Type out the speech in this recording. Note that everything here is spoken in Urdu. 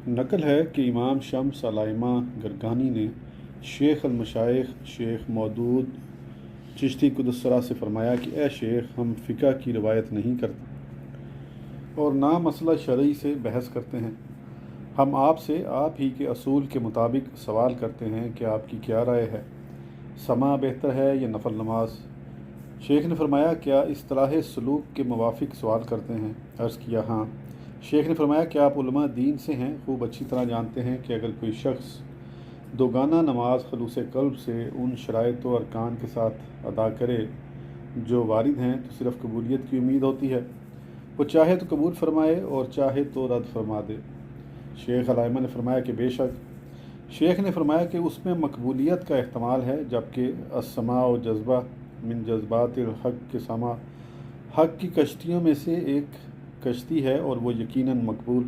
نقل ہے کہ امام شمس علامہ گرگانی نے شیخ المشائخ شیخ مودود چشتی قدس سرہ سے فرمایا کہ اے شیخ، ہم فقہ کی روایت نہیں کرتے اور نہ مسئلہ شرعی سے بحث کرتے ہیں، ہم آپ سے آپ ہی کے اصول کے مطابق سوال کرتے ہیں کہ آپ کی کیا رائے ہے، سما بہتر ہے یا نفل نماز؟ شیخ نے فرمایا کیا اصطلاح سلوک کے موافق سوال کرتے ہیں؟ عرض کیا ہاں۔ شیخ نے فرمایا کہ آپ علماء دین سے ہیں، خوب اچھی طرح جانتے ہیں کہ اگر کوئی شخص دوگانہ نماز خلوص قلب سے ان شرائط و ارکان کے ساتھ ادا کرے جو وارد ہیں تو صرف قبولیت کی امید ہوتی ہے، وہ چاہے تو قبول فرمائے اور چاہے تو رد فرما دے۔ شیخ علامہ نے فرمایا کہ بے شک۔ شیخ نے فرمایا کہ اس میں مقبولیت کا احتمال ہے، جبکہ السماع و جذبہ من جذبات الحق کے سما حق کی کشتیوں میں سے ایک کشتی ہے اور وہ یقیناً مقبول